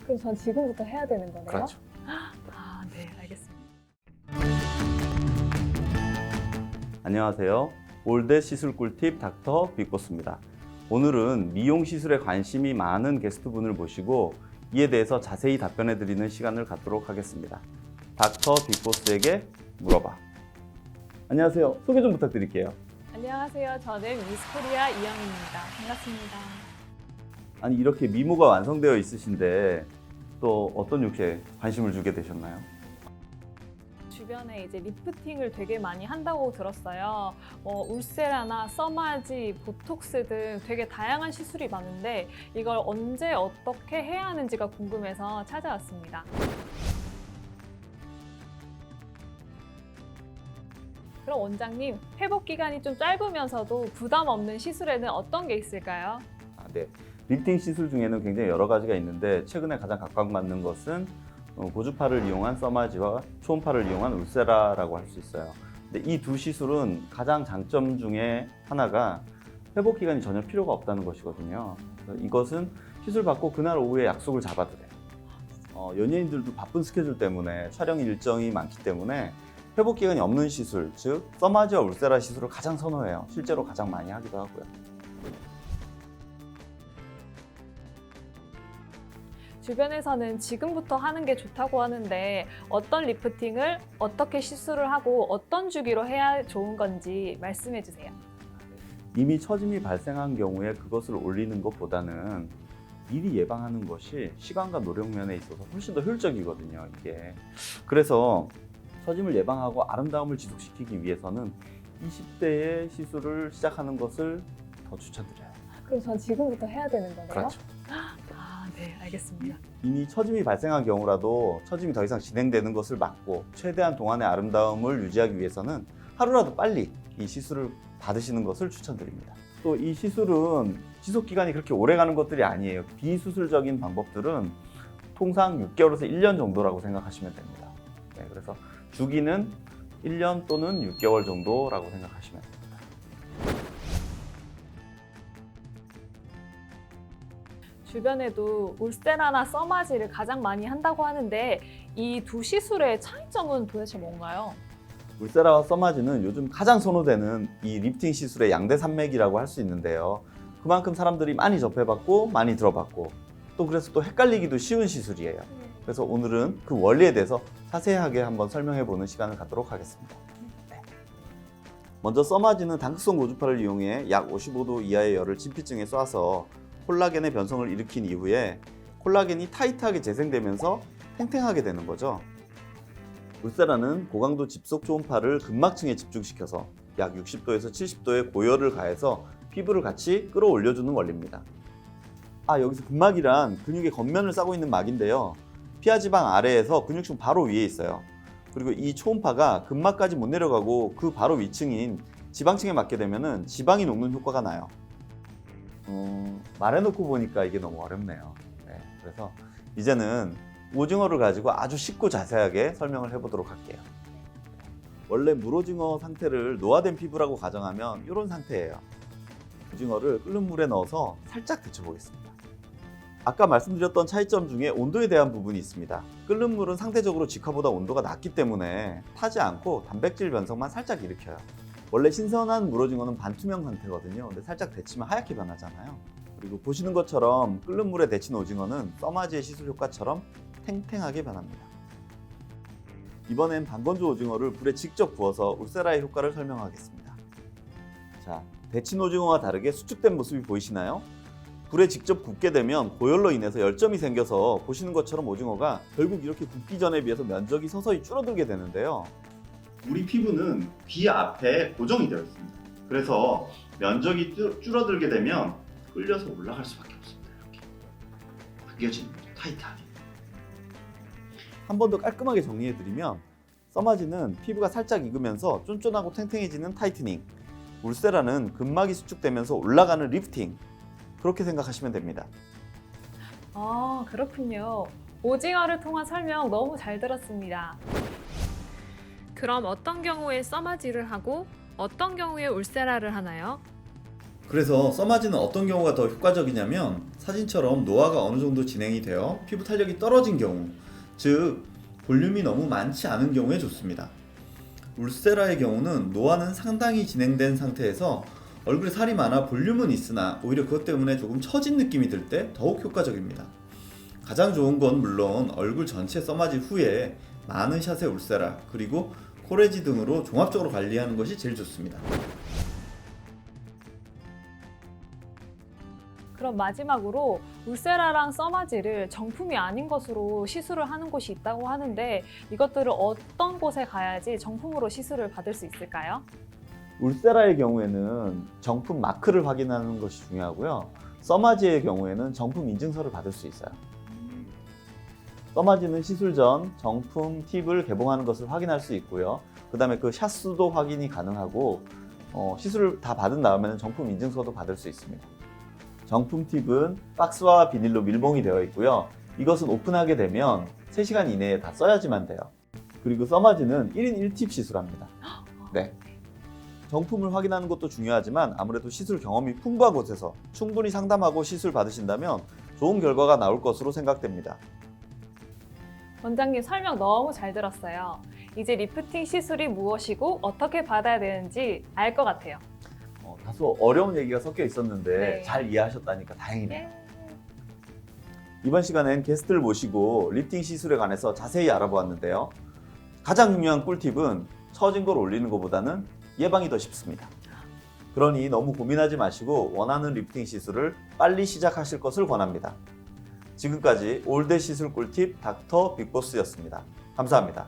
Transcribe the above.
그럼 전 지금부터 해야 되는 거네요? 그렇죠. 아, 네, 알겠습니다. 안녕하세요. 올댓 시술 꿀팁 닥터 빅보스입니다. 오늘은 미용 시술에 관심이 많은 게스트분을 모시고 이에 대해서 자세히 답변해 드리는 시간을 갖도록 하겠습니다. 닥터 빅보스에게 물어봐. 안녕하세요. 소개 좀 부탁드릴게요. 안녕하세요. 저는 미스코리아 이영입니다. 반갑습니다. 아니 이렇게 미모가 완성되어 있으신데 또 어떤 욕실에 관심을 주게 되셨나요? 주변에 이제 리프팅을 되게 많이 한다고 들었어요. 울세라나 써마지, 보톡스 등 되게 다양한 시술이 많은데 이걸 언제 어떻게 해야 하는지가 궁금해서 찾아왔습니다. 그럼 원장님, 회복 기간이 좀 짧으면서도 부담 없는 시술에는 어떤 게 있을까요? 네. 리프팅 시술 중에는 굉장히 여러 가지가 있는데 최근에 가장 각광받는 것은 고주파를 이용한 써마지와 초음파를 이용한 울세라라고 할 수 있어요. 근데 이 두 시술은 가장 장점 중에 하나가 회복 기간이 전혀 필요가 없다는 것이거든요. 그래서 이것은 시술 받고 그날 오후에 약속을 잡아도 돼요. 연예인들도 바쁜 스케줄 때문에 촬영 일정이 많기 때문에 회복 기간이 없는 시술, 즉 써마지와 울세라 시술을 가장 선호해요. 실제로 가장 많이 하기도 하고요. 주변에서는 지금부터 하는 게 좋다고 하는데 어떤 리프팅을 어떻게 시술을 하고 어떤 주기로 해야 좋은 건지 말씀해 주세요. 이미 처짐이 발생한 경우에 그것을 올리는 것보다는 미리 예방하는 것이 시간과 노력면에 있어서 훨씬 더 효율적이거든요, 이게. 그래서 처짐을 예방하고 아름다움을 지속시키기 위해서는 20대에 시술을 시작하는 것을 더 추천드려요. 그럼 전 지금부터 해야 되는 거네요? 그렇죠. 아, 네, 알겠습니다. 이미 처짐이 발생한 경우라도 처짐이 더 이상 진행되는 것을 막고 최대한 동안의 아름다움을 유지하기 위해서는 하루라도 빨리 이 시술을 받으시는 것을 추천드립니다. 또 이 시술은 지속 기간이 그렇게 오래 가는 것들이 아니에요. 비수술적인 방법들은 통상 6개월에서 1년 정도라고 생각하시면 됩니다. 네, 그래서 주기는 1년 또는 6개월 정도라고 생각하시면 됩니다. 주변에도 울세라나 써마지를 가장 많이 한다고 하는데 이 두 시술의 차이점은 도대체 뭔가요? 울세라와 써마지는 요즘 가장 선호되는 이 리프팅 시술의 양대 산맥이라고 할 수 있는데요. 그만큼 사람들이 많이 접해봤고 많이 들어봤고 또 그래서 또 헷갈리기도 쉬운 시술이에요. 그래서 오늘은 그 원리에 대해서 자세하게 한번 설명해보는 시간을 갖도록 하겠습니다. 네. 먼저 써마지는 당극성 고주파를 이용해 약 55도 이하의 열을 진피층에 쏴서 콜라겐의 변성을 일으킨 이후에 콜라겐이 타이트하게 재생되면서 팽팽하게 되는 거죠. 울세라는 고강도 집속 초음파를 근막층에 집중시켜서 약 60도에서 70도의 고열을 가해서 피부를 같이 끌어올려주는 원리입니다. 여기서 근막이란 근육의 겉면을 싸고 있는 막인데요. 피하지방 아래에서 근육층 바로 위에 있어요. 그리고 이 초음파가 근막까지 못 내려가고 그 바로 위층인 지방층에 맞게 되면 지방이 녹는 효과가 나요. 말해놓고 보니까 이게 너무 어렵네요. 네, 그래서 이제는 오징어를 가지고 아주 쉽고 자세하게 설명을 해보도록 할게요. 원래 물오징어 상태를 노화된 피부라고 가정하면 이런 상태예요. 오징어를 끓는 물에 넣어서 살짝 데쳐보겠습니다. 아까 말씀드렸던 차이점 중에 온도에 대한 부분이 있습니다. 끓는 물은 상대적으로 직화보다 온도가 낮기 때문에 타지 않고 단백질 변성만 살짝 일으켜요. 원래 신선한 물오징어는 반투명 상태거든요. 근데 살짝 데치면 하얗게 변하잖아요. 그리고 보시는 것처럼 끓는 물에 데친 오징어는 써마지의 시술 효과처럼 탱탱하게 변합니다. 이번엔 반건조 오징어를 불에 직접 구워서 울세라의 효과를 설명하겠습니다. 자, 데친 오징어와 다르게 수축된 모습이 보이시나요? 불에 직접 굽게 되면 고열로 인해서 열점이 생겨서 보시는 것처럼 오징어가 결국 이렇게 굽기 전에 비해서 면적이 서서히 줄어들게 되는데요. 우리 피부는 귀 앞에 고정이 되어 있습니다. 그래서 면적이 줄어들게 되면 끌려서 올라갈 수밖에 없습니다. 이렇게 당겨지는 거죠. 타이트하게. 한 번 더 깔끔하게 정리해드리면 써마지는 피부가 살짝 익으면서 쫀쫀하고 탱탱해지는 타이트닝, 울세라는 근막이 수축되면서 올라가는 리프팅, 그렇게 생각하시면 됩니다. 아, 그렇군요. 오징어를 통한 설명 너무 잘 들었습니다. 그럼 어떤 경우에 써마지를 하고 어떤 경우에 울세라를 하나요? 그래서 써마지는 어떤 경우가 더 효과적이냐면 사진처럼 노화가 어느 정도 진행이 되어 피부 탄력이 떨어진 경우, 즉 볼륨이 너무 많지 않은 경우에 좋습니다. 울세라의 경우는 노화는 상당히 진행된 상태에서 얼굴에 살이 많아 볼륨은 있으나 오히려 그것 때문에 조금 처진 느낌이 들 때 더욱 효과적입니다. 가장 좋은 건 물론 얼굴 전체 써마지 후에 많은 샷의 울세라 그리고 코레지 등으로 종합적으로 관리하는 것이 제일 좋습니다. 그럼 마지막으로 울세라랑 써마지를 정품이 아닌 것으로 시술을 하는 곳이 있다고 하는데 이것들을 어떤 곳에 가야지 정품으로 시술을 받을 수 있을까요? 울세라의 경우에는 정품 마크를 확인하는 것이 중요하고요. 써마지의 경우에는 정품 인증서를 받을 수 있어요. 써마지는 시술 전 정품 팁을 개봉하는 것을 확인할 수 있고요. 그 다음에 그 샷수도 확인이 가능하고 시술을 다 받은 다음에는 정품 인증서도 받을 수 있습니다. 정품 팁은 박스와 비닐로 밀봉이 되어 있고요. 이것은 오픈하게 되면 3시간 이내에 다 써야지만 돼요. 그리고 써마지는 1인 1팁 시술합니다. 네. 정품을 확인하는 것도 중요하지만 아무래도 시술 경험이 풍부한 곳에서 충분히 상담하고 시술 받으신다면 좋은 결과가 나올 것으로 생각됩니다. 원장님 설명 너무 잘 들었어요. 이제 리프팅 시술이 무엇이고 어떻게 받아야 되는지 알 것 같아요. 다소 어려운 얘기가 섞여 있었는데 네. 잘 이해하셨다니까 다행이네요. 예. 이번 시간엔 게스트를 모시고 리프팅 시술에 관해서 자세히 알아보았는데요. 가장 중요한 꿀팁은 처진 걸 올리는 것보다는 예방이 더 쉽습니다. 그러니 너무 고민하지 마시고 원하는 리프팅 시술을 빨리 시작하실 것을 권합니다. 지금까지 올드 시술 꿀팁 닥터 빅보스였습니다. 감사합니다.